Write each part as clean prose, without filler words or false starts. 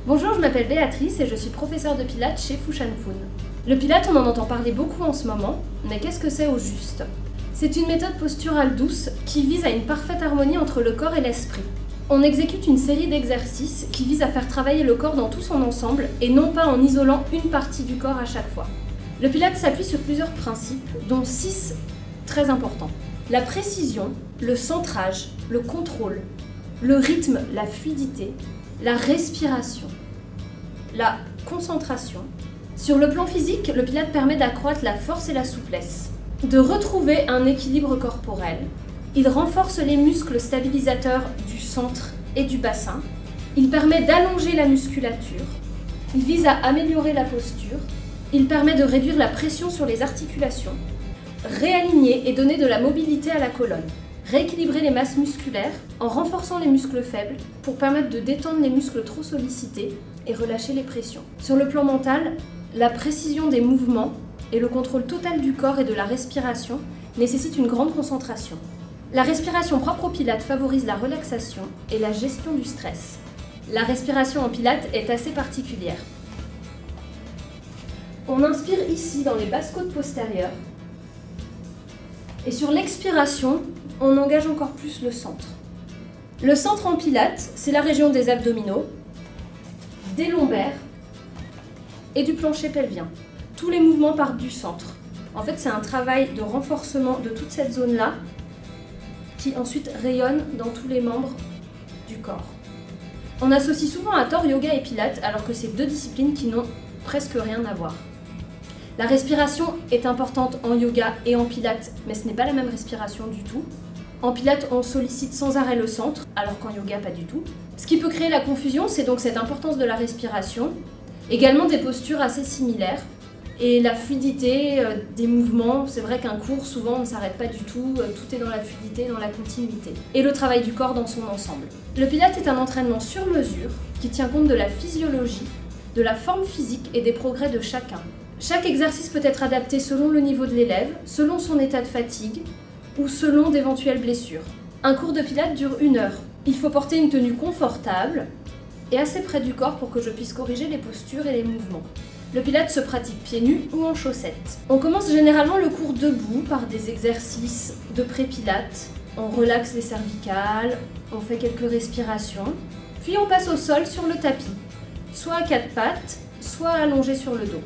Bonjour, je m'appelle Béatrice et je suis professeure de pilates chez Fu Shan Fun. Le pilate, on en entend parler beaucoup en ce moment, mais qu'est-ce que c'est au juste? C'est une méthode posturale douce qui vise à une parfaite harmonie entre le corps et l'esprit. On exécute une série d'exercices qui visent à faire travailler le corps dans tout son ensemble et non pas en isolant une partie du corps à chaque fois. Le pilate s'appuie sur plusieurs principes, dont 6 très importants. La précision, le centrage, le contrôle, le rythme, la fluidité, la respiration, la concentration. Sur le plan physique, le pilate permet d'accroître la force et la souplesse, de retrouver un équilibre corporel. Il renforce les muscles stabilisateurs du centre et du bassin. Il permet d'allonger la musculature. Il vise à améliorer la posture. Il permet de réduire la pression sur les articulations, réaligner et donner de la mobilité à la colonne, rééquilibrer les masses musculaires en renforçant les muscles faibles pour permettre de détendre les muscles trop sollicités et relâcher les pressions. Sur le plan mental, la précision des mouvements et le contrôle total du corps et de la respiration nécessitent une grande concentration. La respiration propre au pilate favorise la relaxation et la gestion du stress. La respiration en pilate est assez particulière. On inspire ici dans les basses côtes postérieures et sur l'expiration, on engage encore plus le centre. Le centre en pilate, c'est la région des abdominaux, des lombaires et du plancher pelvien. Tous les mouvements partent du centre. En fait, c'est un travail de renforcement de toute cette zone-là qui ensuite rayonne dans tous les membres du corps. On associe souvent à tort yoga et pilate alors que c'est deux disciplines qui n'ont presque rien à voir. La respiration est importante en yoga et en pilate, mais ce n'est pas la même respiration du tout. En pilate, on sollicite sans arrêt le centre, alors qu'en yoga, pas du tout. Ce qui peut créer la confusion, c'est donc cette importance de la respiration, également des postures assez similaires, et la fluidité des mouvements. C'est vrai qu'un cours, souvent, on ne s'arrête pas du tout, tout est dans la fluidité, dans la continuité, et le travail du corps dans son ensemble. Le pilate est un entraînement sur mesure qui tient compte de la physiologie, de la forme physique et des progrès de chacun. Chaque exercice peut être adapté selon le niveau de l'élève, selon son état de fatigue ou selon d'éventuelles blessures. Un cours de pilate dure 1 heure. Il faut porter une tenue confortable et assez près du corps pour que je puisse corriger les postures et les mouvements. Le pilate se pratique pieds nus ou en chaussettes. On commence généralement le cours debout par des exercices de pré-pilate. On relaxe les cervicales, on fait quelques respirations, puis on passe au sol sur le tapis, soit à 4 pattes, soit allongé sur le dos.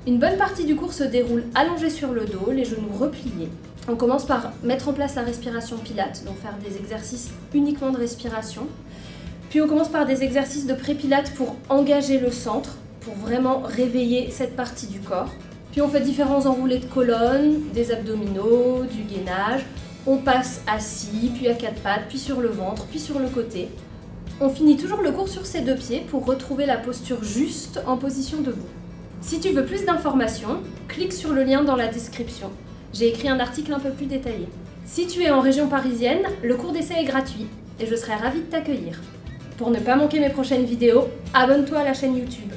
Une bonne partie du cours se déroule allongé sur le dos, les genoux repliés. On commence par mettre en place la respiration pilate, donc faire des exercices uniquement de respiration. Puis on commence par des exercices de pré-pilate pour engager le centre, pour vraiment réveiller cette partie du corps. Puis on fait différents enroulés de colonne, des abdominaux, du gainage. On passe assis, puis à 4 pattes, puis sur le ventre, puis sur le côté. On finit toujours le cours sur ses 2 pieds pour retrouver la posture juste en position debout. Si tu veux plus d'informations, clique sur le lien dans la description. J'ai écrit un article un peu plus détaillé. Si tu es en région parisienne, le cours d'essai est gratuit et je serai ravie de t'accueillir. Pour ne pas manquer mes prochaines vidéos, abonne-toi à la chaîne YouTube.